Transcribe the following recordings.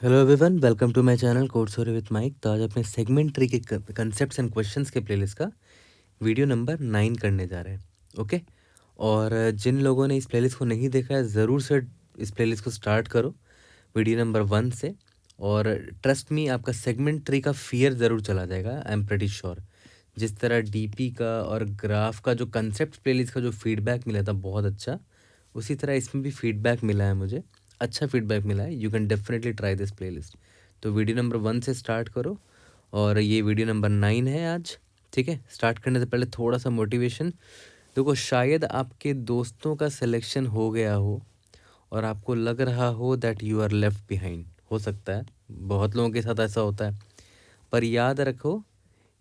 Hello everyone, welcome to my channel code sorry with mike. तो आज अपने segment tree के कंसेप्ट्स एंड क्वेश्चंस के प्लेलिस्ट का वीडियो नंबर 9 करने जा रहे हैं। ओके। और जिन लोगों ने इस प्लेलिस्ट को नहीं देखा है, ज़रूर से इस प्लेलिस्ट को स्टार्ट करो वीडियो नंबर 1 से। और ट्रस्ट मी, आपका सेगमेंट ट्री का फियर ज़रूर चला जाएगा। I am pretty sure. जिस तरह डीपी का और ग्राफ का जो कंसेप्ट प्लेलिस्ट का जो फीडबैक मिला था बहुत अच्छा, उसी तरह इसमें भी फीडबैक मिला है मुझे। अच्छा फीडबैक मिला है। You can definitely try this playlist. तो वीडियो नंबर 1 से स्टार्ट करो और ये वीडियो नंबर 9 है आज। ठीक है। स्टार्ट करने से पहले थोड़ा सा मोटिवेशन। देखो, शायद आपके दोस्तों का सिलेक्शन हो गया हो और आपको लग रहा हो that you are left behind. हो सकता है, बहुत लोगों के साथ ऐसा होता है। पर याद रखो,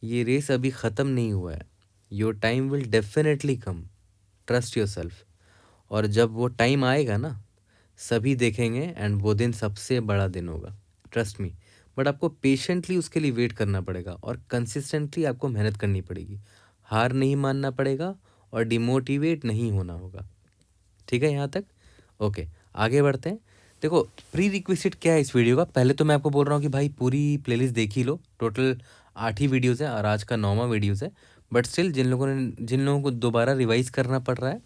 ये रेस अभी ख़त्म नहीं हुआ है। Your time will definitely come. Trust your self. और जब वो टाइम आएगा ना, सभी देखेंगे एंड वो दिन सबसे बड़ा दिन होगा। Trust me. बट आपको पेशेंटली उसके लिए वेट करना पड़ेगा और कंसिस्टेंटली आपको मेहनत करनी पड़ेगी। हार नहीं मानना पड़ेगा और डिमोटिवेट नहीं होना होगा। ठीक है यहाँ तक? ओके, आगे बढ़ते हैं। देखो, प्री रिक्विजिट क्या है इस वीडियो का। पहले तो मैं आपको बोल रहा हूँ कि भाई पूरी प्लेलिस्ट देख ही लो। टोटल 8 ही वीडियोज़ है और आज का 9वां वीडियोज़ है। बट स्टिल जिन लोगों को दोबारा रिवाइज करना पड़ रहा है,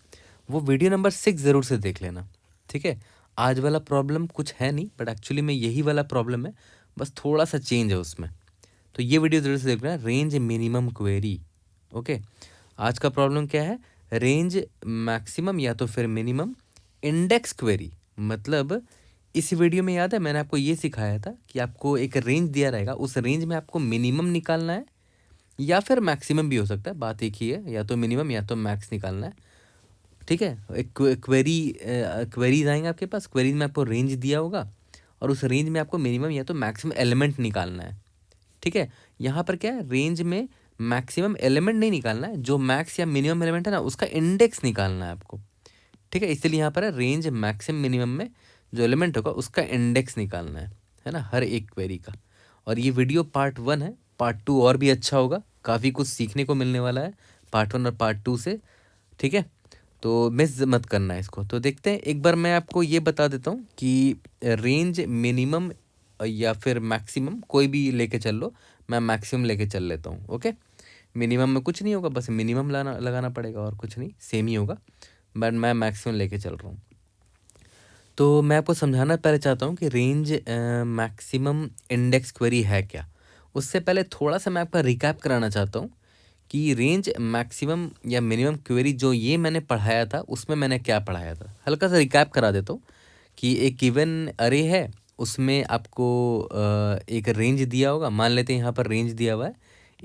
वो वीडियो नंबर 6 ज़रूर से देख लेना। ठीक है। आज वाला प्रॉब्लम कुछ है नहीं, बट एक्चुअली में यही वाला प्रॉब्लम है, बस थोड़ा सा चेंज है उसमें। तो ये वीडियो ज़रूर से देखना। Range minimum query. ओके। आज का प्रॉब्लम क्या है? रेंज मैक्सिमम या तो फिर मिनिमम इंडेक्स क्वेरी। मतलब इस वीडियो में याद है मैंने आपको ये सिखाया था कि आपको एक रेंज दिया रहेगा, उस रेंज में आपको मिनिमम निकालना है या फिर मैक्सिमम भी हो सकता है। बात एक ही है, या तो मिनिमम या तो मैक्स निकालना है। ठीक है। एक क्वेरीज आएंगे आपके पास। क्वेरीज में आपको रेंज दिया होगा और उस रेंज में आपको मिनिमम या तो मैक्सिमम एलिमेंट निकालना है। ठीक है। यहाँ पर क्या है, रेंज में मैक्सिमम एलिमेंट नहीं निकालना है, जो मैक्स या मिनिमम एलिमेंट है ना, उसका इंडेक्स निकालना है आपको। ठीक है। इसलिए यहाँ पर है रेंज मैक्सिमम मिनिमम में जो एलिमेंट होगा उसका इंडेक्स निकालना है ना, हर एक क्वेरी का। और ये वीडियो पार्ट 1 है। पार्ट 2 और भी अच्छा होगा, काफ़ी कुछ सीखने को मिलने वाला है पार्ट 1 और पार्ट 2 से। ठीक है। तो मिस मत करना है इसको। तो देखते हैं, एक बार मैं आपको ये बता देता हूँ कि रेंज मिनिमम या फिर मैक्सिमम कोई भी लेके चल लो। मैं मैक्सिमम लेके चल लेता हूँ। ओके। मिनिमम में कुछ नहीं होगा, बस मिनिमम लगाना पड़ेगा और कुछ नहीं, सेम ही होगा। बट मैं मैक्सिमम लेके चल रहा हूँ। तो मैं आपको समझाना पहले चाहता हूँ कि रेंज मैक्सिमम इंडेक्स क्वेरी है क्या। उससे पहले थोड़ा सा मैं आपका रिकैप कराना चाहता हूँ कि रेंज मैक्सिमम या मिनिमम क्वेरी जो ये मैंने पढ़ाया था, उसमें मैंने क्या पढ़ाया था। हल्का सा रिकैप करा देता हूँ कि एक गिवन अरे है, उसमें आपको एक रेंज दिया होगा। मान लेते हैं यहाँ पर रेंज दिया हुआ है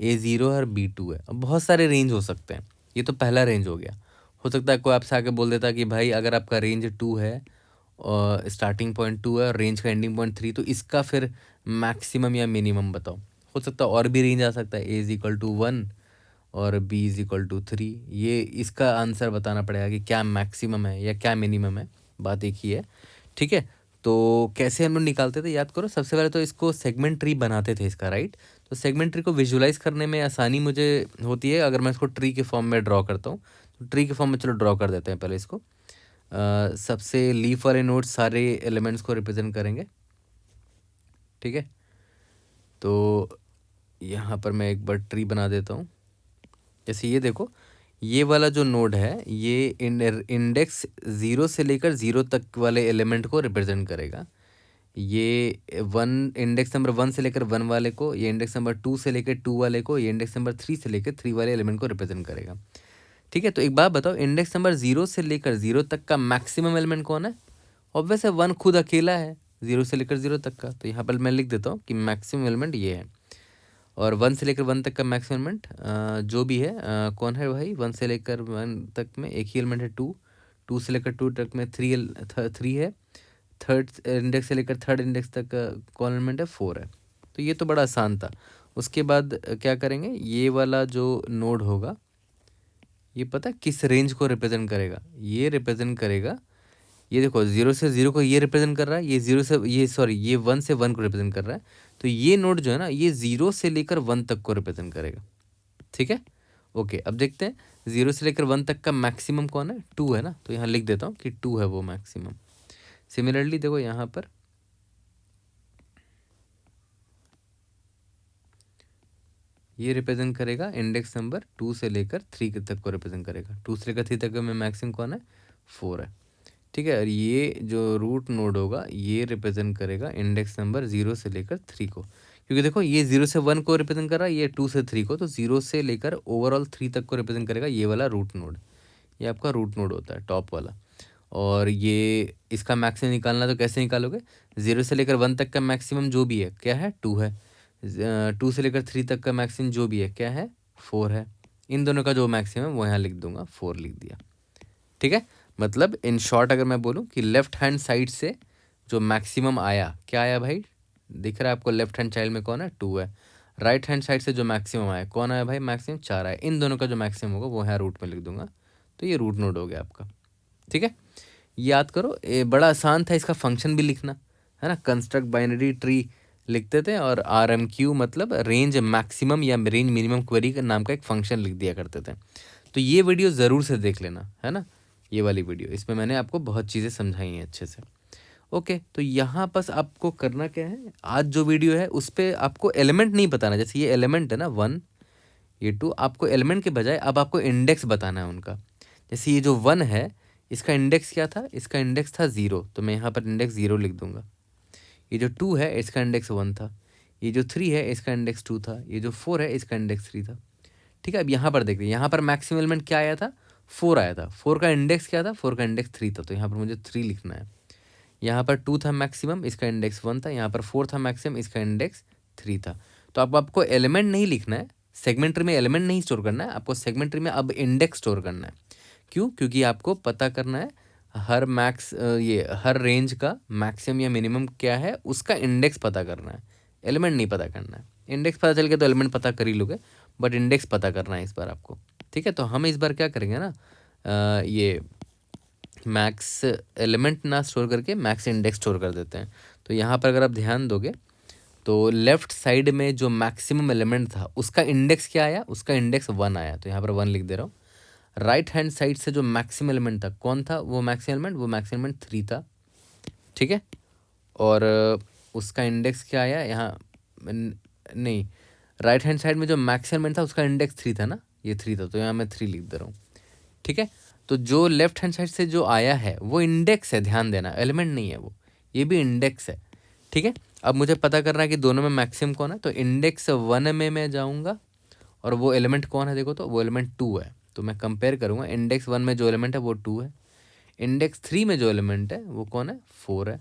A0 और B2 है। अब बहुत सारे रेंज हो सकते हैं। ये तो पहला रेंज हो गया। हो सकता है कोई आपसे आके बोल देता कि भाई अगर आपका रेंज 2 है और स्टार्टिंग पॉइंट 2 है और रेंज का एंडिंग पॉइंट 3, तो इसका फिर मैक्सिमम या मिनिमम बताओ। हो सकता है और भी रेंज आ सकता है, A=1 और B=3। ये इसका आंसर बताना पड़ेगा कि क्या मैक्सिमम है या क्या मिनिमम है। बात एक ही है। ठीक है। तो कैसे हम लोग निकालते थे, याद करो। सबसे पहले तो इसको सेगमेंट ट्री बनाते थे इसका, राइट। तो सेगमेंट ट्री को विजुलाइज करने में आसानी मुझे होती है अगर मैं इसको ट्री के फॉर्म में ड्रॉ करता हूँ। तो ट्री के फॉर्म में चलो ड्रॉ कर देते हैं पहले इसको। सबसे लीफ वाले नोड्स सारे एलिमेंट्स को रिप्रेजेंट करेंगे। ठीक है। तो यहाँ पर मैं एक बार ट्री बना देता हूँ। जैसे ये देखो, ये वाला जो नोड है ये इंडेक्स 0 से लेकर 0 तक वाले एलिमेंट को रिप्रेजेंट करेगा। ये इंडेक्स नंबर 1 से लेकर 1 वाले को, ये इंडेक्स नंबर 2 से लेकर 2 वाले को, ये इंडेक्स नंबर 3 से लेकर 3 वाले एलिमेंट को रिप्रेजेंट करेगा। ठीक है। तो एक बात बताओ, इंडेक्स नंबर 0 से लेकर 0 तक का मैक्सिमम एलिमेंट कौन है? ऑब्वियस है, 1 खुद अकेला है 0 से लेकर 0 तक का। तो यहाँ पर मैं लिख देता हूँ कि मैक्सिमम एलिमेंट ये है। और 1 से लेकर 1 तक का मैक्सिमम एलिमेंट जो भी है कौन है भाई? 1 से लेकर 1 तक में एक ही एलिमेंट है 2। 2 से लेकर 2 तक में 3 है। थर्ड इंडेक्स से लेकर थर्ड इंडेक्स तक कौन एलिमेंट है? 4 है। तो ये तो बड़ा आसान था। उसके बाद क्या करेंगे, ये वाला जो नोड होगा ये पता है किस रेंज को रिप्रेजेंट करेगा? ये रिप्रेजेंट करेगा, ये देखो 0 से 0 को ये रिप्रेजेंट कर रहा है, ये 0 से ये 1 से 1 को रिप्रेजेंट कर रहा है। तो ये नोड जो है ना, ये 0 से लेकर 1 तक को रिप्रेजेंट करेगा। ठीक है। ओके, अब देखते हैं 0 से लेकर 1 तक का मैक्सिमम कौन है? 2 है ना। तो यहाँ लिख देता हूँ कि 2 है वो मैक्सिमम। सिमिलरली देखो यहाँ पर ये रिप्रेजेंट करेगा इंडेक्स नंबर 2 से लेकर 3 तक को रिप्रेजेंट करेगा। 2 से लेकर 3 तक में मैक्सिमम कौन है? 4 है। ठीक है, और ये जो रूट नोड होगा ये रिप्रेजेंट करेगा इंडेक्स नंबर 0 से लेकर 3 को, क्योंकि देखो ये 0 से 1 को रिप्रेजेंट कर रहा है, ये 2 से 3 को, तो 0 से लेकर ओवरऑल 3 तक को रिप्रेजेंट करेगा ये वाला रूट नोड। ये आपका रूट नोड होता है टॉप वाला। और ये इसका मैक्सिमम निकालना तो कैसे निकालोगे? 0 से लेकर 1 तक का मैक्सिमम जो भी है क्या है? 2 है। 2 से लेकर 3 तक का मैक्सिमम जो भी है क्या है? 4 है। इन दोनों का जो मैक्सिमम वो यहाँ लिख दूंगा, 4 लिख दिया। ठीक है, मतलब इन शॉर्ट अगर मैं बोलूँ कि लेफ्ट हैंड साइड से जो मैक्सिमम आया क्या आया भाई? दिख रहा है आपको लेफ्ट हैंड चाइल्ड में कौन है? 2 है। राइट हैंड साइड से जो मैक्सिमम आया कौन आया भाई? मैक्सिमम 4 आया। इन दोनों का जो मैक्सिमम होगा वो यहाँ रूट में लिख दूंगा, तो ये रूट नोड हो गया आपका। ठीक है, याद करो, ये बड़ा आसान था इसका फंक्शन भी लिखना, है ना। कंस्ट्रक्ट बाइनरी ट्री लिखते थे और RMQ मतलब रेंज मैक्सिमम या रेंज मिनिमम क्वेरी का नाम का एक फंक्शन लिख दिया करते थे। तो ये वीडियो ज़रूर से देख लेना, है ना, ये वाली वीडियो, इसमें मैंने आपको बहुत चीज़ें समझाई हैं अच्छे से। ओके, तो यहाँ बस आपको करना क्या है, आज जो वीडियो है उस पर आपको एलिमेंट नहीं बताना। जैसे ये एलिमेंट है ना 1, ये 2, आपको एलिमेंट के बजाय अब आपको इंडेक्स बताना है उनका। जैसे ये जो 1 है इसका इंडेक्स क्या था? इसका इंडेक्स था 0, तो मैं यहाँ पर इंडेक्स 0 लिख दूंगा। ये जो 2 है इसका इंडेक्स 1 था। ये जो 3 है इसका इंडेक्स 2 था। ये जो 4 है इसका इंडेक्स 3 था। ठीक है, अब यहाँ पर देखिए, यहाँ पर मैक्सिमम एलिमेंट क्या आया था? 4 आया था। 4 का इंडेक्स क्या था? 4 का इंडेक्स 3 था, तो यहाँ पर मुझे 3 लिखना है। यहाँ पर 2 था मैक्सिमम, इसका इंडेक्स 1 था। यहाँ पर 4 था मैक्सिमम, इसका इंडेक्स 3 था। तो अब आपको एलिमेंट नहीं लिखना है, सेगमेंट ट्री में एलिमेंट नहीं स्टोर करना है, आपको सेगमेंट ट्री में अब इंडेक्स स्टोर करना है। क्यों? क्योंकि आपको पता करना है हर रेंज का मैक्सिमम या मिनिमम क्या है उसका इंडेक्स पता करना है, एलिमेंट नहीं पता करना है। इंडेक्स पता चल गया तो एलिमेंट पता कर ही लोगे, बट इंडेक्स पता करना है इस बार आपको। ठीक है, तो हम इस बार क्या करेंगे ना, ये मैक्स एलिमेंट ना स्टोर करके मैक्स इंडेक्स स्टोर कर देते हैं। तो यहाँ पर अगर आप ध्यान दोगे तो लेफ्ट साइड में जो मैक्सिमम एलिमेंट था उसका इंडेक्स क्या आया? उसका इंडेक्स 1 आया, तो यहाँ पर 1 लिख दे रहा हूँ। राइट हैंड साइड से जो मैक्सिमम एलिमेंट था कौन था? वो मैक्सिमम एलिमेंट 3 था। ठीक है, और उसका इंडेक्स क्या आया यहाँ? नहीं, राइट हैंड साइड में जो मैक्सिमम एलिमेंट था उसका इंडेक्स 3 था ना, ये 3 था, तो यहाँ मैं 3 लिख दे रहा हूँ। ठीक है, तो जो लेफ्ट हैंड साइड से जो आया है वो इंडेक्स है, ध्यान देना, एलिमेंट नहीं है वो, ये भी इंडेक्स है। ठीक है, अब मुझे पता करना है कि दोनों में मैक्सिमम कौन है, तो इंडेक्स 1 में मैं जाऊँगा और वो एलिमेंट कौन है देखो, तो वो एलिमेंट 2 है। तो मैं कंपेयर करूँगा, इंडेक्स 1 में जो एलिमेंट है वो 2 है, इंडेक्स 3 में जो एलिमेंट है वो कौन है? 4 है।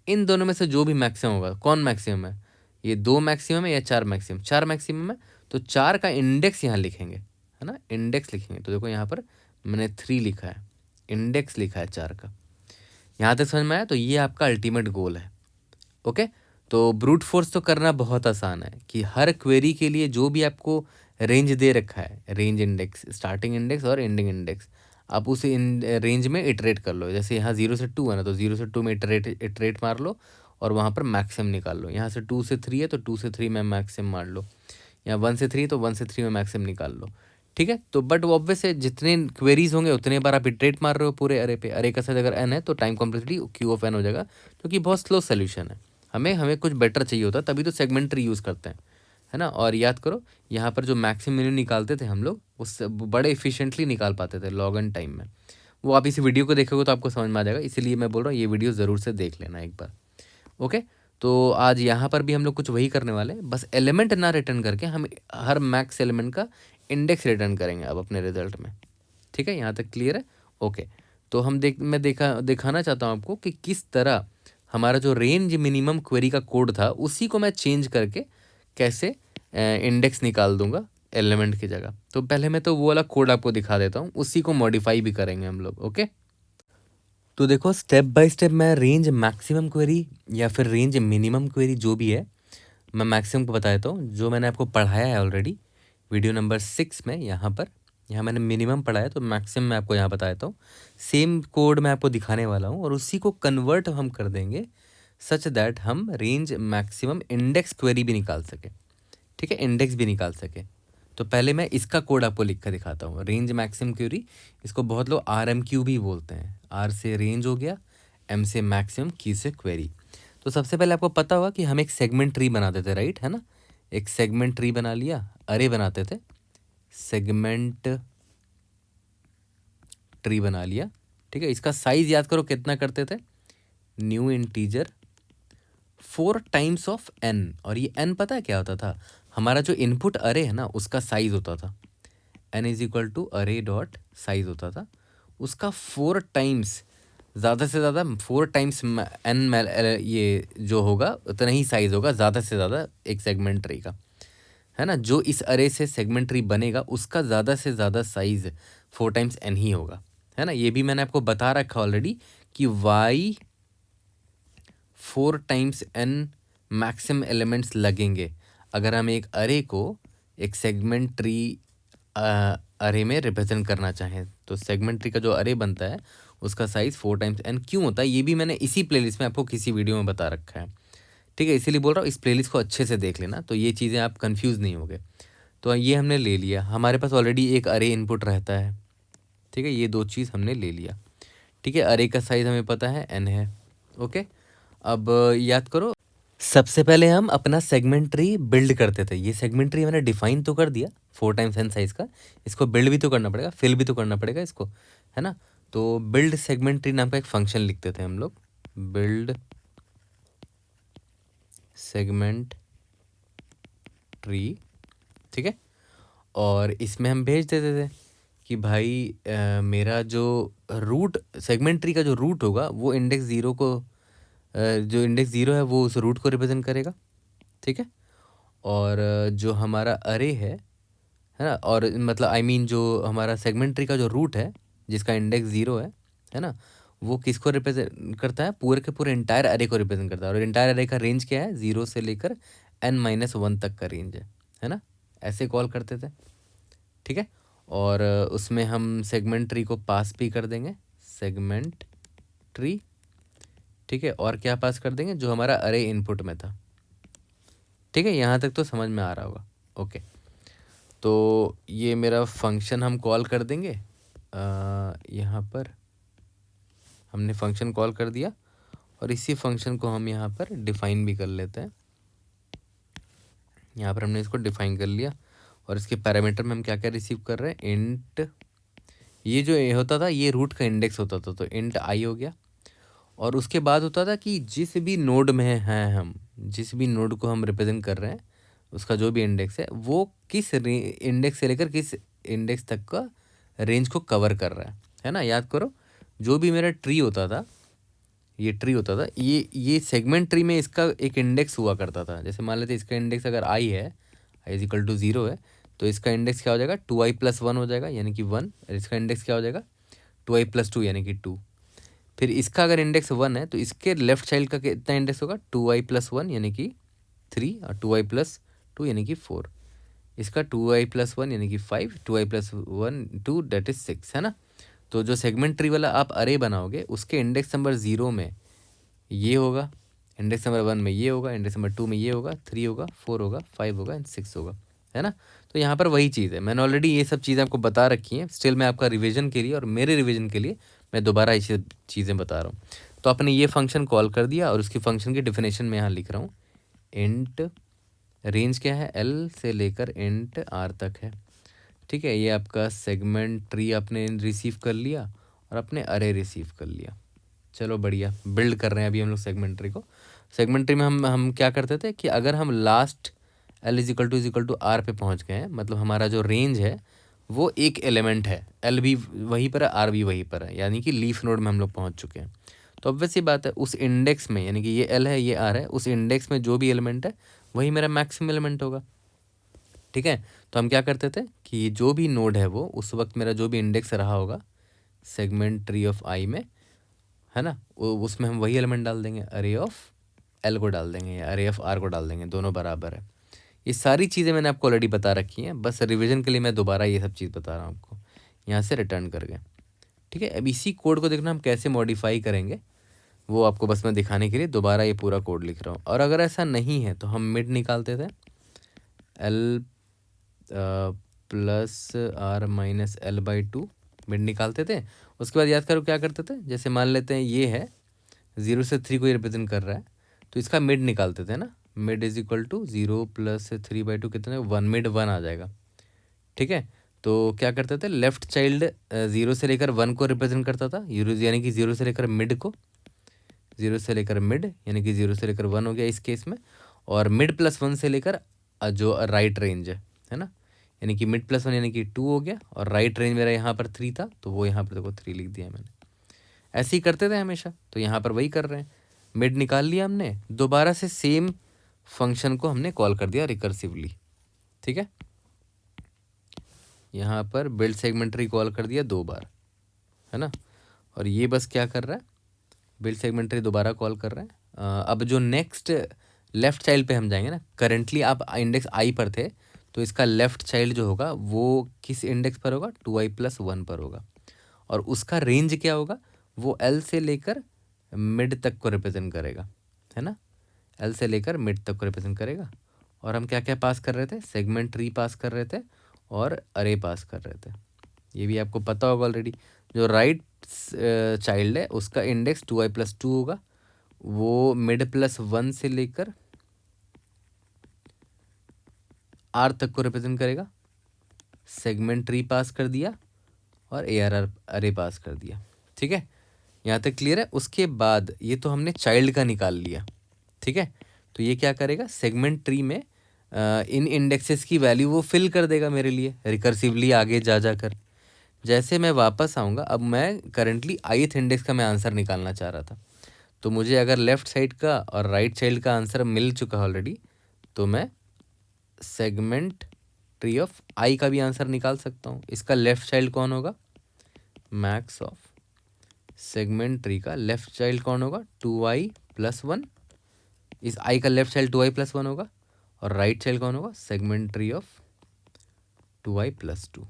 इन दोनों में से जो भी मैक्सिमम होगा, कौन मैक्सिमम है? ये 2 मैक्सिमम है या 4 मैक्सिमम? 4 मैक्सिमम है, तो 4 का इंडेक्स यहाँ लिखेंगे, है ना, इंडेक्स लिखेंगे। तो देखो यहाँ पर मैंने 3 लिखा है, इंडेक्स लिखा है 4 का। यहाँ तक समझ में आया? तो ये आपका अल्टीमेट गोल है। ओके, तो ब्रूट फोर्स तो करना बहुत आसान है कि हर क्वेरी के लिए जो भी आपको रेंज दे रखा है, रेंज इंडेक्स, स्टार्टिंग इंडेक्स और एंडिंग इंडेक्स, आप उस रेंज में इटरेट कर लो। जैसे यहाँ 0 से 2 है ना, तो 0 से 2 में इटरेट मार लो और वहाँ पर मैक्सिमम निकाल लो। यहाँ से 2 से 3 है तो 2 से 3 में मैक्सिमम मार लो। यहाँ 1 से 3 तो 1 से 3 में मैक्सिमम निकाल लो। ठीक है, तो बट वो ऑब्वियस है, जितने क्वेरीज होंगे उतने बार आप इटरेट मार रहे हो पूरे अरे पे। अरे का साइज अगर n है तो time completely Q of n हो जाएगा, क्योंकि बहुत स्लो सोल्यूशन है। हमें कुछ बेटर चाहिए होता, तभी तो सेगमेंट ट्री यूज़ करते हैं, है ना। और याद करो, यहाँ पर जो मैक्सिमम मिनिमम निकालते थे हम लोग, उससे बड़े इफिशिएंटली निकाल पाते थे लॉग एन टाइम में। वो आप इस वीडियो को देखोगे तो आपको समझ में आ जाएगा, इसीलिए मैं बोल रहा हूँ ये वीडियो ज़रूर से देख लेना एक बार। ओके, तो आज यहाँ पर भी हम लोग कुछ वही करने वाले हैं, बस एलिमेंट ना रिटर्न करके हम हर मैक्स एलिमेंट का इंडेक्स रिटर्न करेंगे अब अपने रिजल्ट में। ठीक है, यहाँ तक क्लियर है? ओके, तो मैं दिखाना चाहता हूँ आपको कि किस तरह हमारा जो रेंज मिनिमम क्वेरी का कोड था उसी को मैं चेंज करके कैसे इंडेक्स निकाल दूंगा एलिमेंट की जगह। तो पहले मैं तो वो वाला कोड आपको दिखा देता हूँ, उसी को मॉडिफाई भी करेंगे हम लोग। ओके, तो देखो स्टेप बाय स्टेप मैं रेंज मैक्सिमम क्वेरी या फिर रेंज मिनिमम क्वेरी जो भी है मैं मैक्सिमम को बता देता हूँ। जो मैंने आपको पढ़ाया है ऑलरेडी वीडियो नंबर 6 में, यहाँ मैंने मिनिमम पढ़ाया, तो मैक्सिमम मैं आपको यहाँ बता देता हूँ। सेम कोड मैं आपको दिखाने वाला हूँ और उसी को कन्वर्ट हम कर देंगे सच दैट हम रेंज मैक्सिमम इंडेक्स क्वेरी भी निकाल सके। ठीक है, इंडेक्स भी निकाल सके। तो पहले मैं इसका कोड आपको लिख कर दिखाता हूँ, रेंज मैक्सिमम क्वेरी। इसको बहुत लोग RMQ भी बोलते हैं। R से रेंज हो गया, M से मैक्सिमम, Q से क्वेरी। तो सबसे पहले आपको पता होगा कि हम एक सेगमेंट ट्री बना देते, राइट, है ना। एक सेगमेंट ट्री बना लिया, अरे बनाते थे, सेगमेंट ट्री बना लिया, ठीक है। इसका साइज याद करो कितना करते थे, new integer 4 times of n, और ये n पता है क्या होता था, हमारा जो इनपुट अरे है ना उसका साइज होता था, n इज इक्वल टू अरे डॉट साइज होता था, उसका 4 टाइम्स, ज़्यादा से ज़्यादा 4 टाइम्स n ये जो होगा उतना ही साइज होगा ज़्यादा से ज़्यादा एक सेगमेंट ट्री का, है ना। जो इस अरे से सेगमेंट ट्री बनेगा उसका ज़्यादा से ज़्यादा साइज 4 टाइम्स n ही होगा, है ना। ये भी मैंने आपको बता रखा ऑलरेडी कि y 4 times n maximum elements लगेंगे अगर हम एक अरे को एक सेगमेंट ट्री अरे में रिप्रेजेंट करना चाहें। तो सेगमेंट ट्री का जो अरे बनता है उसका साइज़ 4 टाइम्स n क्यों होता है, ये भी मैंने इसी प्लेलिस्ट में आपको किसी वीडियो में बता रखा है, ठीक है। इसीलिए बोल रहा हूँ इस प्लेलिस्ट को अच्छे से देख लेना, तो ये चीज़ें आप कंफ्यूज नहीं होगे। तो ये हमने ले लिया, हमारे पास ऑलरेडी एक अरे इनपुट रहता है, ठीक है। ये 2 चीज़ हमने ले लिया, ठीक है। अरे का साइज़ हमें पता है n है, ओके। अब याद करो, सबसे पहले हम अपना सेगमेंट ट्री बिल्ड करते थे। ये सेगमेंट ट्री मैंने डिफाइन तो कर दिया 4 टाइम्स n साइज़ का, इसको बिल्ड भी तो करना पड़ेगा, फिल भी तो करना पड़ेगा इसको, है ना। तो बिल्ड सेगमेंट ट्री नाम का एक फंक्शन लिखते थे हम लोग, बिल्ड सेगमेंट ट्री, ठीक है। और इसमें हम भेज देते थे कि भाई मेरा जो रूट सेगमेंट ट्री का जो रूट होगा वो इंडेक्स 0 को जो इंडेक्स 0 है वो उस रूट को रिप्रेजेंट करेगा, ठीक है। और जो हमारा अरे है ना, और मतलब आई मीन जो हमारा सेगमेंट ट्री का जो रूट है जिसका इंडेक्स 0 है ना, वो किसको रिप्रेजेंट करता है, पूरे के पूरे इंटायर अरे को रिप्रेजेंट करता है। और इंटायर अरे का रेंज क्या है, 0 से लेकर n-1 तक का रेंज है ना, ऐसे कॉल करते थे, ठीक है। और उसमें हम सेगमेंट ट्री को पास भी कर देंगे, सेगमेंट ट्री, ठीक है। और क्या पास कर देंगे, जो हमारा अरे इनपुट में था, ठीक है। यहाँ तक तो समझ में आ रहा होगा, ओके। तो ये मेरा फंक्शन हम कॉल कर देंगे, यहाँ पर हमने फंक्शन कॉल कर दिया और इसी फंक्शन को हम यहाँ पर डिफ़ाइन भी कर लेते हैं। यहाँ पर हमने इसको डिफ़ाइन कर लिया और इसके पैरामीटर में हम क्या क्या रिसीव कर रहे हैं, इंट, ये जो होता था ये रूट का इंडेक्स होता था, तो इंट आई हो गया। और उसके बाद होता था कि जिस भी नोड में हैं हम, जिस भी नोड को हम रिप्रेजेंट कर रहे हैं उसका जो भी इंडेक्स है वो किस इंडेक्स से लेकर किस इंडेक्स तक का रेंज को कवर कर रहा है ना। याद करो, जो भी मेरा ट्री होता था, ये ट्री होता था, ये सेगमेंट ट्री में इसका एक इंडेक्स हुआ करता था। जैसे मान लेते इसका इंडेक्स अगर आई है, आई इज इक्वल टू 0 है, तो इसका इंडेक्स क्या हो जाएगा, 2i+1 हो जाएगा यानी कि 1। और इसका इंडेक्स क्या हो जाएगा, 2i+2 यानी कि 2। फिर इसका अगर इंडेक्स 1 है तो इसके लेफ्ट चाइल्ड का कितना इंडेक्स होगा, 2i+1 यानी कि 3, और 2i+2 यानी कि 4। इसका 2i+1 यानी कि 5, 2i+1 2 दैट इज 6, है ना। तो जो सेगमेंट ट्री वाला आप अरे बनाओगे उसके इंडेक्स नंबर 0 में ये होगा, इंडेक्स नंबर 1 में ये होगा, इंडेक्स नंबर 2 में ये होगा, 3 होगा, 4 होगा, 5 होगा एंड 6 होगा, है ना। तो यहाँ पर वही चीज़ है, मैंने ऑलरेडी ये सब चीज़ें आपको बता रखी हैं, स्टिल मैं आपका रिवीजन के लिए और मेरे रिवीजन के लिए मैं दोबारा ये चीज़ें बता रहा हूँ। तो आपने ये फंक्शन कॉल कर दिया और उसकी फंक्शन की डेफिनेशन में यहाँ लिख रहा हूँ, इंट रेंज क्या है, एल से लेकर इंट आर तक है, ठीक है। ये आपका सेगमेंट ट्री आपने रिसीव कर लिया और अपने अरे रिसीव कर लिया। चलो बढ़िया, बिल्ड कर रहे हैं अभी हम लोग सेगमेंट ट्री को। सेगमेंट ट्री में हम क्या करते थे कि अगर हम last L is equal to R पे पहुंच गए हैं, मतलब हमारा जो रेंज है वो एक एलिमेंट है, एल भी वहीं पर है, आर भी वहीं पर है, यानी कि लीफ नोड में हम लोग पहुंच चुके हैं। तो ऑब्वियस सी बात है उस इंडेक्स में, यानी कि ये एल है ये आर है, उस इंडेक्स में जो भी एलिमेंट है वही मेरा मैक्सिमम एलिमेंट होगा, ठीक है। तो हम क्या करते थे कि जो भी नोड है वो उस वक्त मेरा जो भी इंडेक्स रहा होगा सेगमेंट ट्री ऑफ आई में, है ना, उसमें हम वही एलिमेंट डाल देंगे, अरे ऑफ एल को डाल देंगे या अरे ऑफ आर को डाल देंगे, दोनों बराबर है। ये सारी चीज़ें मैंने आपको ऑलरेडी बता रखी हैं, बस रिवीजन के लिए मैं दोबारा ये सब चीज़ बता रहा हूँ आपको, यहाँ से रिटर्न कर गए, ठीक है। अब इसी कोड को देखना हम कैसे मॉडिफाई करेंगे, वो आपको बस मैं दिखाने के लिए दोबारा ये पूरा कोड लिख रहा हूँ। और अगर ऐसा नहीं है तो हम मिड निकालते थे, L plus R minus L/2 mid निकालते थे। उसके बाद याद करो क्या करते थे, जैसे मान लेते हैं ये है 0 से 3 को रिप्रेजेंट कर रहा है तो इसका मिड निकालते थे ना, mid is equal to 0 plus 3/2 कितना, 1, मिड 1 आ जाएगा। ठीक है, तो क्या करते थे, लेफ्ट चाइल्ड 0 से लेकर 1 को रिप्रेजेंट करता था, यानी कि 0 से लेकर मिड को, 0 से लेकर मिड यानी कि 0 से लेकर 1 हो गया इस केस में, और मिड प्लस 1 से लेकर जो राइट रेंज है ना, यानी कि मिड प्लस 1 यानी कि 2 हो गया, और राइट रेंज मेरा यहाँ पर 3 था, तो वो यहाँ पर देखो 3 लिख दिया मैंने। ऐसे ही करते थे हमेशा, तो यहाँ पर वही कर रहे हैं, मिड निकाल लिया हमने, दोबारा से सेम फंक्शन को हमने कॉल कर दिया रिकर्सिवली। ठीक है, यहाँ पर बिल्ड सेगमेंट ट्री कॉल कर दिया 2 बार, है ना, और ये बस क्या कर रहा है, बिल्ड सेगमेंट ट्री दोबारा कॉल कर रहे हैं। अब जो नेक्स्ट लेफ्ट चाइल्ड पे हम जाएंगे ना, करेंटली आप इंडेक्स आई पर थे, तो इसका लेफ्ट चाइल्ड जो होगा वो किस इंडेक्स पर होगा, 2i+1 पर होगा, और उसका रेंज क्या होगा, वो एल से लेकर मिड तक को रिप्रेजेंट करेगा, है ना, एल से लेकर मिड तक को रिप्रेजेंट करेगा। और हम क्या क्या पास कर रहे थे, सेगमेंट ट्री पास कर रहे थे और अरे पास कर रहे थे, ये भी आपको पता होगा ऑलरेडी। जो राइट चाइल्ड है उसका इंडेक्स 2i+2 होगा, वो मिड प्लस 1 से लेकर आर तक को रिप्रेजेंट करेगा, सेगमेंट ट्री पास कर दिया और ARR अरे पास कर दिया। ठीक है, यहाँ तक क्लियर है। उसके बाद ये तो हमने चाइल्ड का निकाल लिया। ठीक है, तो ये क्या करेगा, सेगमेंट ट्री में इन इंडेक्सेस की वैल्यू वो फिल कर देगा मेरे लिए रिकर्सिवली आगे जा जाकर। जैसे मैं वापस आऊँगा, अब मैं करंटली ith इंडेक्स का मैं आंसर निकालना चाह रहा था, तो मुझे अगर लेफ़्ट साइड का और राइट चाइल्ड का आंसर मिल चुका ऑलरेडी, तो मैं सेगमेंट ट्री ऑफ आई का भी आंसर निकाल सकता हूँ। इसका लेफ़्ट चाइल्ड कौन होगा, मैक्स ऑफ सेगमेंट ट्री का लेफ़्ट चाइल्ड कौन होगा, 2i+1, इस आई का लेफ़्ट चाइल्ड 2i+1 होगा, और राइट चाइल्ड कौन होगा, सेगमेंट ट्री ऑफ 2i+2।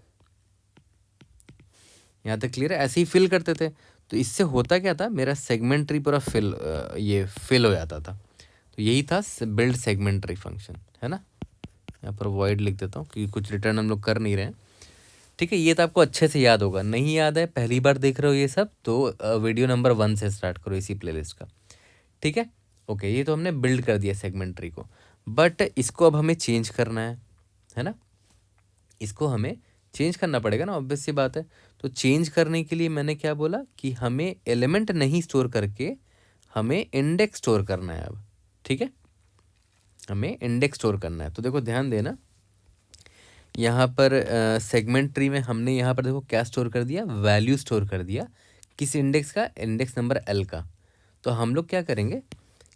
यहाँ तक क्लियर है, ऐसे ही फिल करते थे, तो इससे होता क्या था, मेरा सेगमेंट ट्री पूरा फिल हो जाता था। तो यही था बिल्ड सेगमेंट ट्री फंक्शन, है ना। यहाँ पर वॉइड लिख देता हूँ क्योंकि कुछ रिटर्न हम लोग कर नहीं रहे हैं। ठीक है, ये तो आपको अच्छे से याद होगा, नहीं याद है पहली बार देख रहे हो ये सब, तो वीडियो नंबर 1 से स्टार्ट करो इसी प्लेलिस्ट का। ठीक है, ओके, ये तो हमने बिल्ड कर दिया सेगमेंट ट्री को, बट इसको अब हमें चेंज करना है ना, इसको हमें चेंज करना पड़ेगा ना, ऑब्वियस सी बात है। तो चेंज करने के लिए मैंने क्या बोला कि हमें एलिमेंट नहीं स्टोर करके हमें इंडेक्स स्टोर करना है अब। ठीक है, हमें इंडेक्स स्टोर करना है। तो देखो ध्यान देना, यहाँ पर सेगमेंट ट्री में हमने यहाँ पर देखो क्या स्टोर कर दिया, वैल्यू स्टोर कर दिया, किस इंडेक्स का, इंडेक्स नंबर एल का। तो हम लोग क्या करेंगे,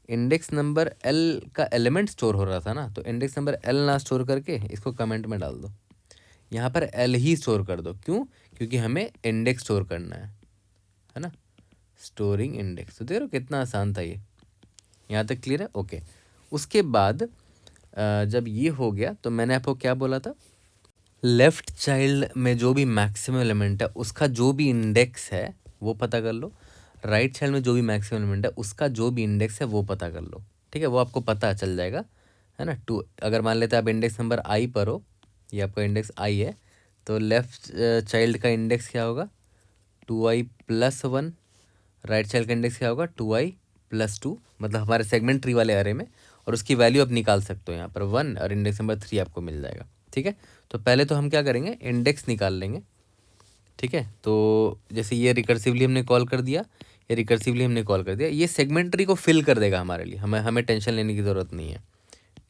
इंडेक्स नंबर एल का एलिमेंट स्टोर हो रहा था ना, तो इंडेक्स नंबर एल ना स्टोर करके इसको कमेंट में डाल दो, यहाँ पर एल ही स्टोर कर दो। क्यों, क्योंकि हमें इंडेक्स स्टोर करना है ना, स्टोरिंग इंडेक्स। तो देखो कितना आसान था ये, यहाँ तक क्लियर है। ओके, उसके बाद जब ये हो गया तो मैंने आपको क्या बोला था, लेफ़्ट चाइल्ड में जो भी मैक्सिमम एलिमेंट है उसका जो भी इंडेक्स है वो पता कर लो, राइट चाइल्ड में जो भी मैक्सिमम एलिमेंट है उसका जो भी इंडेक्स है वो पता कर लो। ठीक है, वो आपको पता चल जाएगा, है ना। अगर मान लेते हैं आप इंडेक्स नंबर आई पर हो, ये आपका इंडेक्स आई है, तो लेफ़्ट चाइल्ड का इंडेक्स क्या होगा, 2i+1, राइट चाइल्ड का इंडेक्स क्या होगा, 2i+2, मतलब हमारे सेगमेंट ट्री वाले अरे में, और उसकी वैल्यू आप निकाल सकते हो यहाँ पर 1, और इंडेक्स नंबर 3 आपको मिल जाएगा। ठीक है, तो पहले तो हम क्या करेंगे, इंडेक्स निकाल लेंगे। ठीक है, तो जैसे ये रिकर्सिवली हमने कॉल कर दिया, ये रिकर्सिवली हमने कॉल कर दिया, ये सेगमेंट ट्री को फिल कर देगा हमारे लिए, हमें टेंशन लेने की ज़रूरत नहीं है।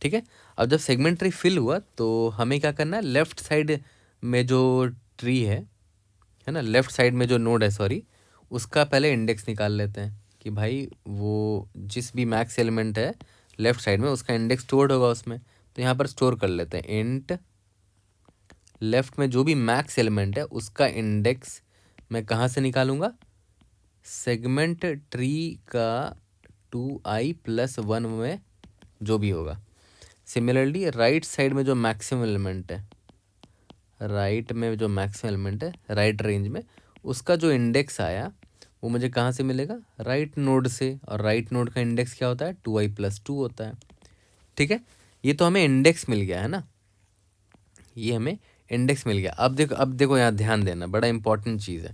ठीक है, अब जब सेगमेंट ट्री फिल हुआ तो हमें क्या करना है, लेफ़्ट साइड में जो ट्री है ना, लेफ़्ट साइड में जो नोड है, सॉरी, उसका पहले इंडेक्स निकाल लेते हैं कि भाई वो जिस भी मैक्स एलिमेंट है लेफ़्ट साइड में उसका इंडेक्स स्टोर्ड होगा उसमें। तो यहाँ पर स्टोर कर लेते हैं, इंट लेफ़्ट में जो भी मैक्स एलिमेंट है उसका इंडेक्स मैं कहाँ से निकालूंगा, सेगमेंट ट्री का 2i+1 में जो भी होगा। सिमिलरली राइट साइड में जो मैक्सिमम एलिमेंट है, राइट में जो मैक्सिमम एलिमेंट है राइट रेंज में, उसका जो इंडेक्स आया वो मुझे कहाँ से मिलेगा, राइट नोड से, और राइट नोड का इंडेक्स क्या होता है, 2i+2 होता है। ठीक है, ये तो हमें इंडेक्स मिल गया है ना, ये हमें इंडेक्स मिल गया। अब देखो यहाँ ध्यान देना, बड़ा इंपॉर्टेंट चीज़ है।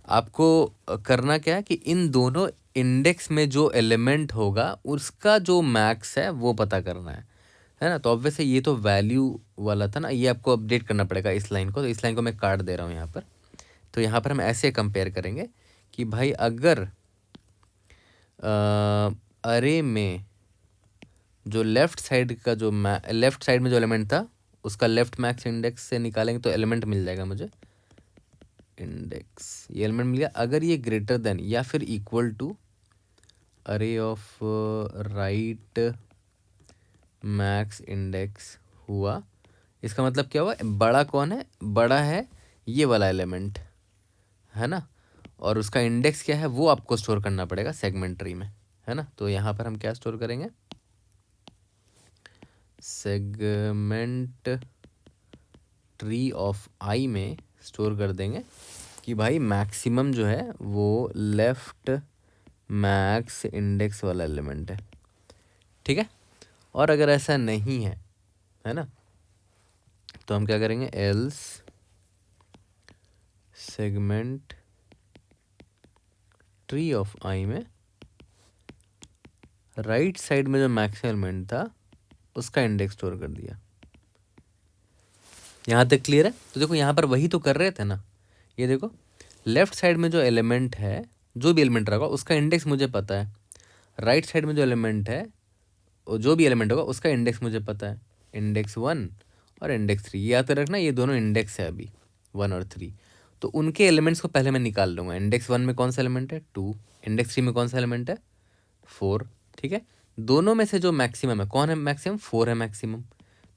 आपको करना क्या है कि इन दोनों इंडेक्स में जो एलिमेंट होगा उसका जो मैक्स है वो पता करना है ना। तो ऑब्वियसली ये तो वैल्यू वाला था ना, ये आपको अपडेट करना पड़ेगा इस लाइन को। तो इस लाइन को मैं काट दे रहा हूँ यहाँ पर। तो यहाँ पर हम ऐसे कंपेयर करेंगे कि भाई अगर अरे में जो लेफ्ट साइड का जो लेफ्ट साइड में जो एलिमेंट था उसका लेफ्ट मैक्स इंडेक्स से निकालेंगे तो एलिमेंट मिल जाएगा मुझे, इंडेक्स ये एलिमेंट मिल गया। अगर ये ग्रेटर देन या फिर इक्वल टू अरे ऑफ राइट मैक्स इंडेक्स हुआ, इसका मतलब क्या हुआ, बड़ा कौन है, बड़ा है ये वाला एलिमेंट है ना, और उसका इंडेक्स क्या है वो आपको स्टोर करना पड़ेगा सेगमेंट ट्री में, है ना। तो यहाँ पर हम क्या स्टोर करेंगे, सेगमेंट ट्री ऑफ आई में स्टोर कर देंगे कि भाई मैक्सिमम जो है वो लेफ्ट मैक्स इंडेक्स वाला एलिमेंट है, ठीक है। और अगर ऐसा नहीं है ना, तो हम क्या करेंगे, एल्स सेगमेंट ट्री ऑफ आई में राइट साइड में जो मैक्स एलिमेंट था उसका इंडेक्स स्टोर कर दिया। यहाँ तक क्लियर है। तो देखो यहाँ पर वही तो कर रहे थे ना, ये देखो लेफ्ट साइड में जो एलिमेंट है, जो भी एलिमेंट रहेगा उसका इंडेक्स मुझे पता है, राइट साइड में जो एलिमेंट है जो भी एलिमेंट होगा उसका इंडेक्स मुझे पता है, इंडेक्स 1 और इंडेक्स 3, याद रखना ये दोनों इंडेक्स है अभी 1 और 3। तो उनके एलिमेंट्स को पहले मैं निकाल लूँगा, इंडेक्स 1 में कौन सा एलिमेंट है 2, इंडेक्स 3 में कौन सा एलिमेंट है 4, ठीक है। दोनों में से जो मैक्सिमम है, कौन है मैक्सिमम, 4 है मैक्सिमम।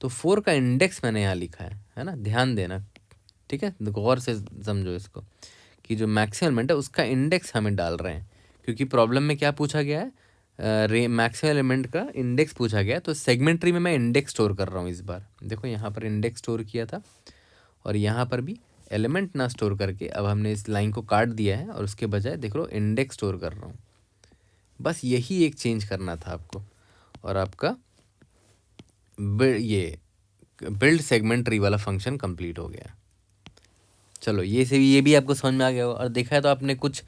तो 4 का इंडेक्स मैंने यहाँ लिखा है ना, ध्यान देना, ठीक है, गौर से समझो इसको कि जो मैक्सिमम एलिमेंट है उसका इंडेक्स हमें डाल रहे हैं, क्योंकि प्रॉब्लम में क्या पूछा गया है, मैक्सिमम एलिमेंट का इंडेक्स पूछा गया है। तो सेगमेंट ट्री में मैं इंडेक्स स्टोर कर रहा हूँ इस बार। देखो यहाँ पर इंडेक्स स्टोर किया था और यहाँ पर भी एलिमेंट ना स्टोर करके अब हमने इस लाइन को काट दिया है और उसके बजाय देख लो इंडेक्स स्टोर कर रहा हूँ। बस यही एक चेंज करना था आपको और आपका ये बिल्ड सेगमेंट ट्री वाला फंक्शन कंप्लीट हो गया। चलो ये भी आपको समझ में आ गया होगा। और देखा है तो आपने कुछ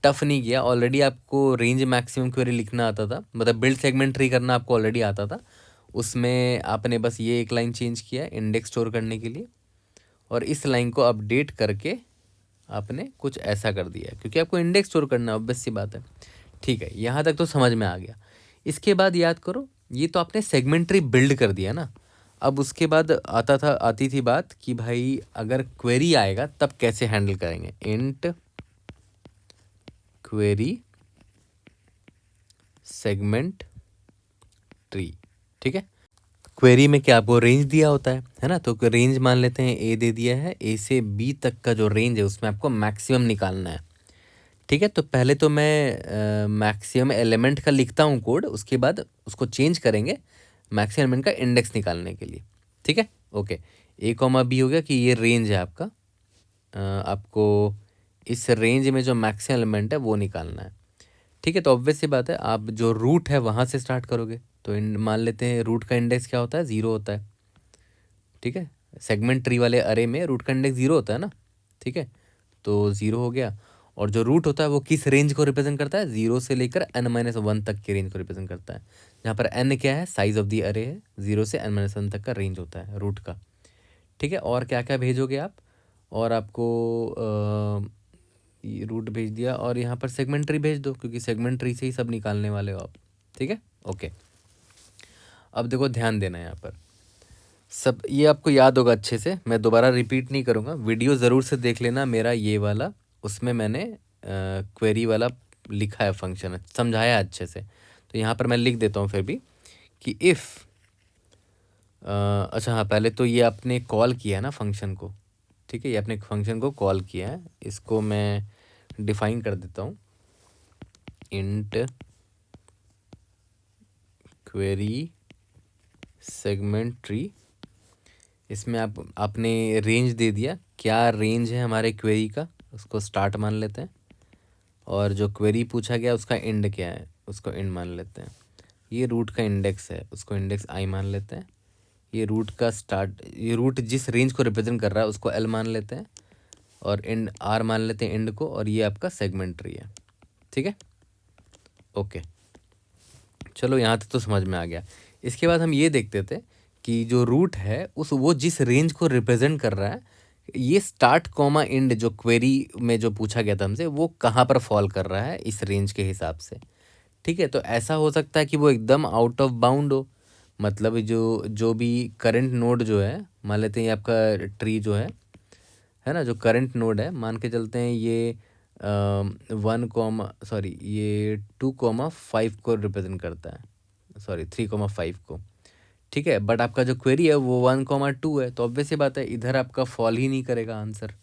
टफ नहीं किया, ऑलरेडी आपको रेंज मैक्सिमम क्वेरी लिखना आता था, मतलब बिल्ड सेगमेंट ट्री करना आपको ऑलरेडी आता था। उसमें आपने बस ये एक लाइन चेंज किया इंडेक्स स्टोर करने के लिए, और इस लाइन को अपडेट करके आपने कुछ ऐसा कर दिया क्योंकि आपको इंडेक्स स्टोर करना है, ऑब्वियस सी बात है। ठीक है, यहाँ तक तो समझ में आ गया। इसके बाद याद करो, ये तो आपने सेगमेंट ट्री बिल्ड कर दिया ना। अब उसके बाद आती थी बात कि भाई अगर क्वेरी आएगा तब कैसे हैंडल करेंगे, इंट क्वेरी सेगमेंट ट्री, ठीक है। क्वेरी में क्या आपको रेंज दिया होता है ना, तो रेंज मान लेते हैं ए दे दिया है, ए से बी तक का जो रेंज है उसमें आपको मैक्सिमम निकालना है, ठीक है। तो पहले तो मैं मैक्सिमम एलिमेंट का लिखता हूँ कोड, उसके बाद उसको चेंज करेंगे मैक्सिमम एलिमेंट का इंडेक्स निकालने के लिए, ठीक है। ओके, ए कॉमा बी हो गया कि ये रेंज है आपका, आपको इस रेंज में जो मैक्सिमम एलिमेंट है वो निकालना है, ठीक है। तो ऑब्वियस सी बात है, आप जो रूट है वहाँ से स्टार्ट करोगे। तो मान लेते हैं रूट का इंडेक्स क्या होता है, 0 होता है, ठीक है। सेगमेंट ट्री वाले अरे में रूट का इंडेक्स 0 होता है ना, ठीक है। तो 0 हो गया, और जो रूट होता है वो किस रेंज को रिप्रेजेंट करता है, 0 से लेकर n-1 तक की रेंज को रिप्रेजेंट करता है, जहाँ पर n क्या है, साइज ऑफ द अरे है, 0 से n-1 तक का रेंज होता है रूट का, ठीक है। और क्या क्या भेजोगे आप, और आपको ये रूट भेज दिया और यहाँ पर सेगमेंट ट्री भेज दो, क्योंकि सेगमेंट ट्री से ही सब निकालने वाले हो आप, ठीक है। ओके, अब देखो ध्यान देना यहाँ पर, सब ये आपको याद होगा अच्छे से, मैं दोबारा रिपीट नहीं करूँगा, वीडियो ज़रूर से देख लेना मेरा ये वाला, उसमें मैंने क्वेरी वाला लिखा है फंक्शन, समझाया अच्छे से। तो यहाँ पर मैं लिख देता हूँ फिर भी कि इफ़ अच्छा हाँ, पहले तो ये आपने कॉल किया है ना फंक्शन को, ठीक है, ये अपने फंक्शन को कॉल किया है, इसको मैं डिफाइन कर देता हूँ, इंट क्वेरी सेगमेंट ट्री। इसमें आपने रेंज दे दिया, क्या रेंज है हमारे क्वेरी का, उसको स्टार्ट मान लेते हैं, और जो क्वेरी पूछा गया उसका एंड क्या है, उसको एंड मान लेते हैं। ये रूट का इंडेक्स है, उसको इंडेक्स आई मान लेते हैं। ये रूट का स्टार्ट, ये रूट जिस रेंज को रिप्रेजेंट कर रहा है उसको एल मान लेते हैं, और एंड आर मान लेते हैं एंड को, और ये आपका सेगमेंट ट्री है। ठीक है, ओके, चलो यहाँ तक तो समझ में आ गया। इसके बाद हम ये देखते थे कि जो रूट है उस वो जिस रेंज को रिप्रेजेंट कर रहा है, ये स्टार्ट कॉमा एंड जो क्वेरी में जो पूछा गया था हमसे, वो कहाँ पर फॉल कर रहा है इस रेंज के हिसाब से। ठीक है, तो ऐसा हो सकता है कि वो एकदम आउट ऑफ बाउंड हो, मतलब जो जो भी करंट नोड जो है, मान लेते हैं ये आपका ट्री जो है ना, जो करंट नोड है, मान के चलते हैं ये 1, ये 2,5 को रिप्रेजेंट करता है, सॉरी 3,5 को। ठीक है, बट आपका जो क्वेरी है वो 1,2 है, तो ऑब्वियस सी बात है इधर आपका फॉल ही नहीं करेगा आंसर,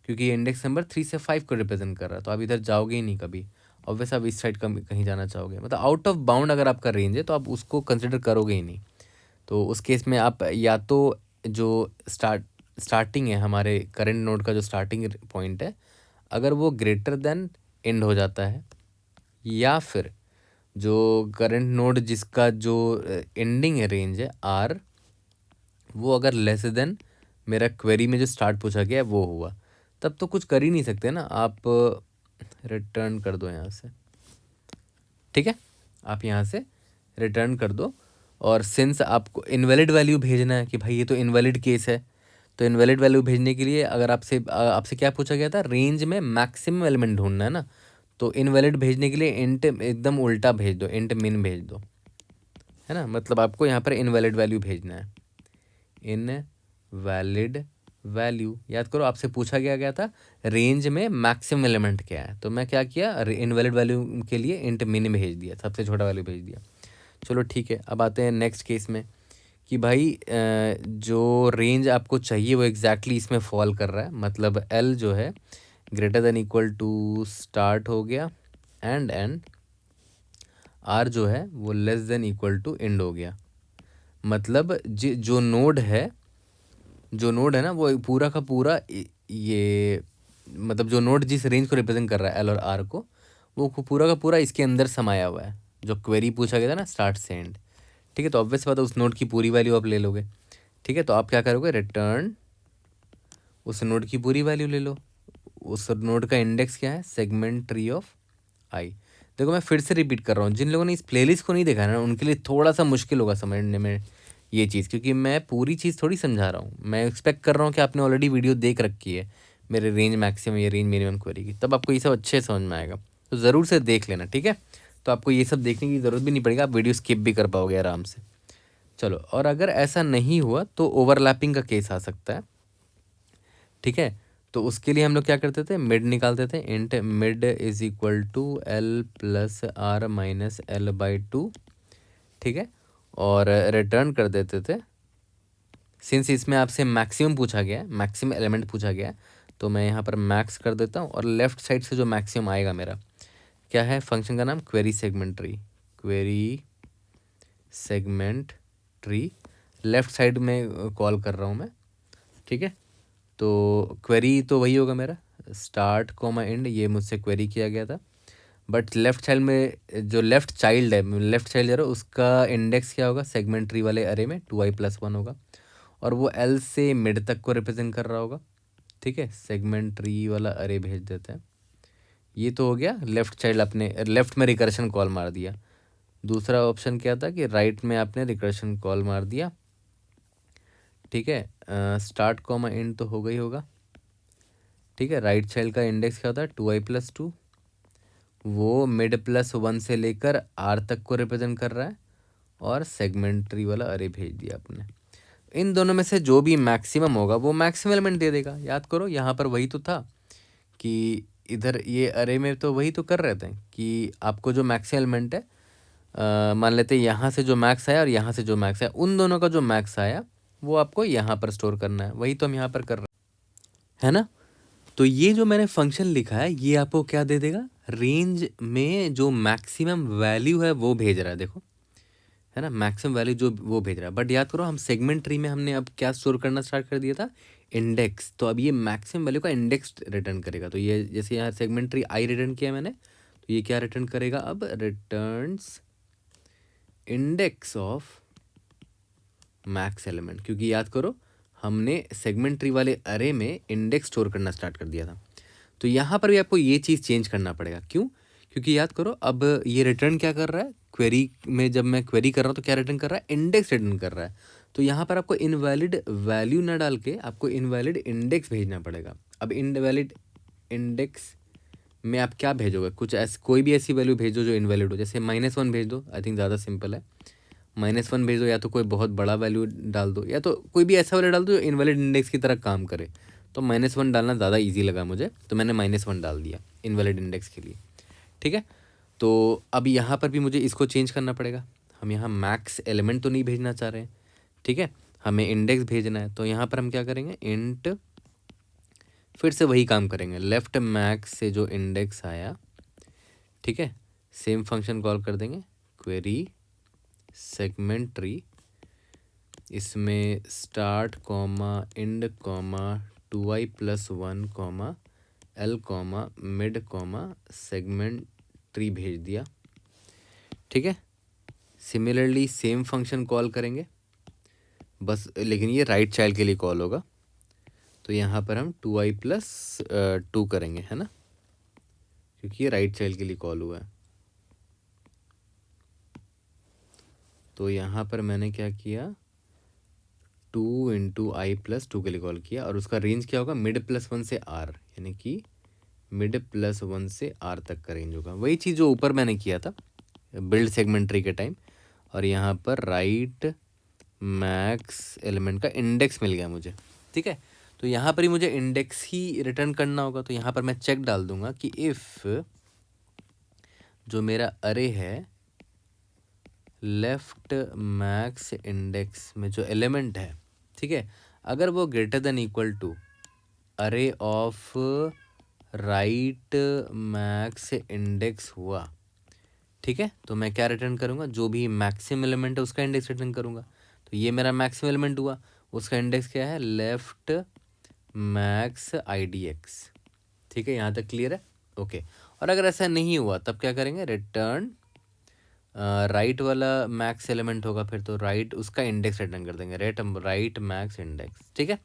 क्योंकि ये इंडेक्स नंबर 3 से 5 को रिप्रेजेंट कर रहा है, तो आप इधर जाओगे ही नहीं कभी। ऑब्वियस आप इस साइड कहीं जाना चाहोगे, मतलब आउट ऑफ बाउंड अगर आपका रेंज है तो आप उसको कंसिडर करोगे ही नहीं। तो उस केस में आप या तो जो स्टार्टिंग है हमारे करंट नोड का, जो स्टार्टिंग पॉइंट है, अगर वो ग्रेटर देन एंड हो जाता है, या फिर जो करंट नोड जिसका जो एंडिंग है रेंज है आर, वो अगर लेस देन मेरा क्वेरी में जो स्टार्ट पूछा गया है वो हुआ, तब तो कुछ कर ही नहीं सकते ना आप, रिटर्न कर दो यहाँ से। ठीक है, आप यहाँ से रिटर्न कर दो, और सिंस आपको इनवैलिड वैल्यू भेजना है कि भाई ये तो इनवैलिड केस है, तो इनवैलिड वैल्यू भेजने के लिए अगर आपसे क्या पूछा गया था, रेंज में मैक्सिमम एलिमेंट ढूंढना है ना, तो इनवैलिड भेजने के लिए इंट एकदम उल्टा भेज दो, इंट मिन भेज दो, है ना, मतलब आपको यहाँ पर इनवैलिड वैल्यू भेजना है। इनवैलिड वैल्यू, याद करो आपसे पूछा गया था रेंज में मैक्सिमम एलिमेंट क्या है, तो मैं क्या किया, इनवैलिड वैल्यू के लिए इंट मिन भेज दिया, सबसे छोटा वैल्यू भेज दिया। चलो ठीक है, अब आते हैं नेक्स्ट केस में कि भाई जो रेंज आपको चाहिए वो एग्जैक्टली इसमें फॉल कर रहा है, मतलब एल जो है greater than equal to start हो गया, एंड आर जो है वो less than equal to end हो गया। मतलब जो नोड है ना वो पूरा का पूरा ये, मतलब जो नोड जिस रेंज को रिप्रेजेंट कर रहा है एल और आर को, वो पूरा का पूरा इसके अंदर समाया हुआ है, जो क्वेरी पूछा गया था ना स्टार्ट से एंड। ठीक है, तो ऑब्वियस बात है उस नोड की पूरी वैल्यू आप ले लोगे। ठीक है, तो आप क्या करोगे, रिटर्न उस नोड की पूरी वैल्यू ले लो। उस नोड का इंडेक्स क्या है, सेगमेंट ट्री ऑफ आई। देखो मैं फिर से रिपीट कर रहा हूँ, जिन लोगों ने इस प्लेलिस्ट को नहीं देखा है ना, उनके लिए थोड़ा सा मुश्किल होगा समझने में ये चीज़, क्योंकि मैं पूरी चीज़ थोड़ी समझा रहा हूँ। मैं एक्सपेक्ट कर रहा हूँ कि आपने ऑलरेडी वीडियो देख रखी है मेरे रेंज मैक्सिमम या रेंज मिनिमम क्वेरी की, तब आपको ये सब अच्छे से समझ में आएगा, तो ज़रूर से देख लेना। ठीक है, तो आपको ये सब देखने की ज़रूरत भी नहीं पड़ेगा, आप वीडियो स्किप भी कर पाओगे आराम से। चलो, और अगर ऐसा नहीं हुआ तो ओवरलैपिंग का केस आ सकता है। ठीक है, तो उसके लिए हम लोग क्या करते थे, मिड निकालते थे, int mid is equal to L plus R minus L by 2। ठीक है, और रिटर्न कर देते थे, सिंस इसमें आपसे मैक्सिमम पूछा गया है, मैक्सिमम एलिमेंट पूछा गया है, तो मैं यहाँ पर मैक्स कर देता हूँ, और लेफ्ट साइड से जो मैक्सिमम आएगा मेरा क्या है, फंक्शन का नाम query segment tree, query segment tree left side में कॉल कर रहा हूँ मैं। ठीक है, तो क्वेरी तो वही होगा मेरा, स्टार्ट कॉमा एंड, ये मुझसे क्वेरी किया गया था, बट लेफ्ट साइड में जो लेफ्ट चाइल्ड है, लेफ्ट चाइल्ड जरा उसका इंडेक्स क्या होगा, सेगमेंट ट्री वाले अरे में 2i+1 होगा, और वो एल से मिड तक को रिप्रेजेंट कर रहा होगा। ठीक है, सेगमेंट ट्री वाला अरे भेज देते हैं। ये तो हो गया लेफ्ट चाइल्ड, अपने लेफ्ट में रिकर्शन कॉल मार दिया। दूसरा ऑप्शन क्या था कि राइट में आपने रिकर्शन कॉल मार दिया। ठीक है, स्टार्ट कॉमा एंड तो हो गई होगा। ठीक है, राइट चाइल्ड का इंडेक्स क्या होता है, 2i+2, वो मिड +1 से लेकर आर तक को रिप्रेजेंट कर रहा है, और सेगमेंट्री वाला अरे भेज दिया आपने। इन दोनों में से जो भी मैक्सिमम होगा वो मैक्सिमम एलिमेंट दे देगा। याद करो यहाँ पर वही तो था कि इधर ये अरे में तो वही तो कर रहे थे कि आपको जो मैक्सिमम एलिमेंट है, मान लेते हैं यहाँ से जो मैक्स आया और यहाँ से जो मैक्स आया, उन दोनों का जो मैक्स आया वो आपको यहाँ पर स्टोर करना है, वही तो हम यहाँ पर कर रहे हैं, है ना। तो ये जो मैंने फंक्शन लिखा है ये आपको क्या दे देगा, रेंज में जो मैक्सिमम वैल्यू है वो भेज रहा है, देखो, है ना, मैक्सिमम वैल्यू जो वो भेज रहा है। बट याद करो हम सेगमेंट ट्री में हमने अब क्या स्टोर करना स्टार्ट कर दिया था, इंडेक्स, तो अब ये मैक्सिमम वैल्यू का इंडेक्स रिटर्न करेगा। तो ये जैसे यहाँ सेगमेंट ट्री आई रिटर्न किया मैंने, तो ये क्या रिटर्न करेगा, अब returns index of max element, क्योंकि याद करो हमने सेगमेंट ट्री वाले अरे में इंडेक्स स्टोर करना स्टार्ट कर दिया था। तो यहाँ पर भी आपको ये चीज़ चेंज करना पड़ेगा। क्यों? क्योंकि याद करो, अब ये रिटर्न क्या कर रहा है, क्वेरी में जब मैं क्वेरी कर रहा हूँ तो क्या रिटर्न कर रहा है, इंडेक्स रिटर्न कर रहा है। तो यहाँ पर आपको इनवैलिड वैल्यू ना डाल के आपको इनवैलिड इंडेक्स भेजना पड़ेगा। अब इनवैलिड इंडेक्स में आप क्या भेजोगे, कुछ ऐसे कोई भी ऐसी वैल्यू भेजो जो इनवैलिड हो, जैसे -1 भेज दो, आई थिंक ज़्यादा सिंपल है। -1 भेज दो, या तो कोई बहुत बड़ा वैल्यू डाल दो, या तो कोई भी ऐसा वैल्यू डाल दो जो इनवैलिड इंडेक्स की तरह काम करे। तो -1 डालना ज़्यादा ईजी लगा मुझे, तो मैंने -1 डाल दिया इनवैलिड इंडेक्स के लिए। ठीक है, तो अब यहाँ पर भी मुझे इसको चेंज करना पड़ेगा। हम यहाँ मैक्स एलिमेंट तो नहीं भेजना चाह रहे हैं, ठीक है, हमें इंडेक्स भेजना है। तो यहाँ पर हम क्या करेंगे, इंट, फिर से वही काम करेंगे, लेफ्ट मैक्स से जो इंडेक्स आया, ठीक है, सेम फंक्शन कॉल कर देंगे, क्वेरी सेगमेंट ट्री, इसमें start comma end comma 2i+1 comma l comma mid comma segment tree भेज दिया। ठीक है, सिमिलरली सेम फंक्शन कॉल करेंगे बस, लेकिन ये राइट चाइल्ड के लिए कॉल होगा। तो यहाँ पर हम 2i+2 करेंगे, है ना, क्योंकि ये राइट चाइल्ड के लिए कॉल हुआ है। तो यहाँ पर मैंने क्या किया, 2 × i+2 के लिए कॉल किया, और उसका रेंज क्या होगा, मिड+1 से r, यानी कि मिड+1 से r तक का रेंज होगा। वही चीज़ जो ऊपर मैंने किया था बिल्ड सेगमेंट ट्री के टाइम। और यहाँ पर राइट मैक्स एलिमेंट का इंडेक्स मिल गया मुझे। ठीक है, तो यहाँ पर ही मुझे इंडेक्स ही रिटर्न करना होगा। तो यहाँ पर मैं चेक डाल दूंगा कि इफ़ जो मेरा अरे है लेफ्ट मैक्स इंडेक्स में जो एलिमेंट है, ठीक है, अगर वो ग्रेटर देन इक्वल टू अरे ऑफ राइट मैक्स इंडेक्स हुआ, ठीक है, तो मैं क्या रिटर्न करूँगा, जो भी मैक्सिमम एलिमेंट है उसका इंडेक्स रिटर्न करूँगा। तो ये मेरा मैक्सिमम एलिमेंट हुआ, उसका इंडेक्स क्या है, लेफ्ट मैक्स IDX। ठीक है, यहाँ तक क्लियर है, ओके। और अगर ऐसा नहीं हुआ तब क्या करेंगे, रिटर्न राइट वाला मैक्स एलिमेंट होगा फिर, तो राइट उसका इंडेक्स रिटर्न कर देंगे, राइट मैक्स इंडेक्स। ठीक है,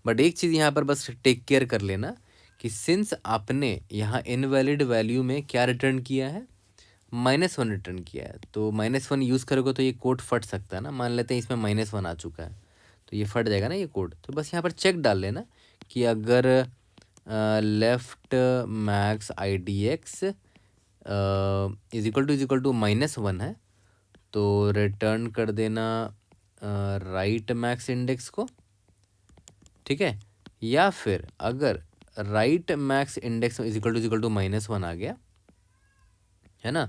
बट एक चीज़ यहाँ पर बस टेक केयर कर लेना कि सिंस आपने यहाँ इनवैलिड वैल्यू में क्या रिटर्न किया है, -1 रिटर्न किया है, तो -1 यूज़ करोगे तो ये कोड फट सकता है ना। मान लेते हैं इसमें -1 आ चुका है तो ये फट जाएगा ना ये कोड। तो बस यहाँ पर चेक डाल लेना कि अगर left max IDX is equal to -1 है तो रिटर्न कर देना राइट मैक्स इंडेक्स को। ठीक है, या फिर अगर right max index is equal to -1 आ गया है ना,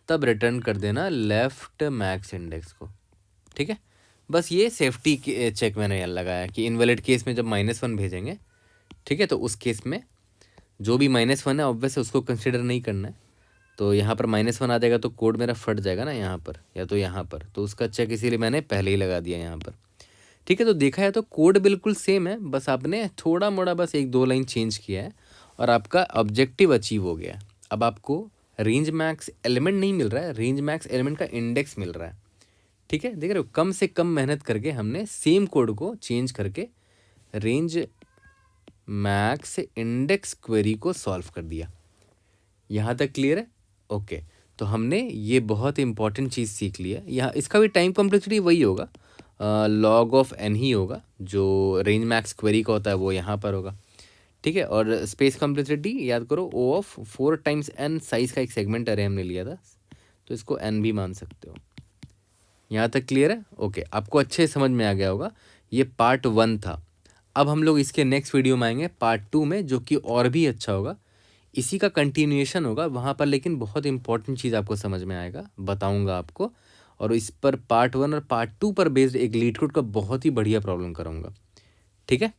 तब रिटर्न कर देना लेफ्ट मैक्स इंडेक्स को। ठीक है, बस ये सेफ्टी चेक मैंने लगाया कि इनवैलिड केस में जब -1 भेजेंगे, ठीक है, तो उस केस में जो भी -1 है ऑब्वियसली उसको कंसिडर नहीं करना है। तो यहाँ पर -1 आ जाएगा तो कोड मेरा फट जाएगा ना यहाँ पर या तो यहाँ पर, तो उसका चेक इसीलिए मैंने पहले ही लगा दिया यहाँ पर। ठीक है, तो देखा है तो कोड बिल्कुल सेम है, बस आपने थोड़ा मोड़ा बस 1-2 लाइन चेंज किया है और आपका ऑब्जेक्टिव अचीव हो गया। अब आपको रेंज मैक्स एलिमेंट नहीं मिल रहा है, रेंज मैक्स एलिमेंट का इंडेक्स मिल रहा है। ठीक है, देख रहे हो, कम से कम मेहनत करके हमने सेम कोड को चेंज करके रेंज मैक्स इंडेक्स क्वेरी को सॉल्व कर दिया। यहाँ तक क्लियर है, ओके। तो हमने ये बहुत इंपॉर्टेंट चीज़ सीख लिया। यहाँ इसका भी टाइम कॉम्प्लेक्सिटी वही होगा, log ऑफ n ही होगा, जो रेंज मैक्स क्वेरी का होता है वो यहाँ पर होगा। ठीक है, और स्पेस कॉम्प्लेक्सिटी याद करो O of 4 times n size का एक सेगमेंट अरे हमने लिया था, तो इसको n भी मान सकते हो। यहाँ तक क्लियर है, ओके। आपको अच्छे समझ में आ गया होगा। ये पार्ट 1 था। अब हम लोग इसके नेक्स्ट वीडियो में आएंगे पार्ट 2 में, जो कि और भी अच्छा होगा, इसी का कंटिन्यूएशन होगा वहाँ पर, लेकिन बहुत इंपॉर्टेंट चीज़ आपको समझ में आएगा, बताऊँगा आपको। और इस पर पार्ट 1 और पार्ट 2 पर बेस्ड एक लीड कोड का बहुत ही बढ़िया प्रॉब्लम कराऊँगा। ठीक है।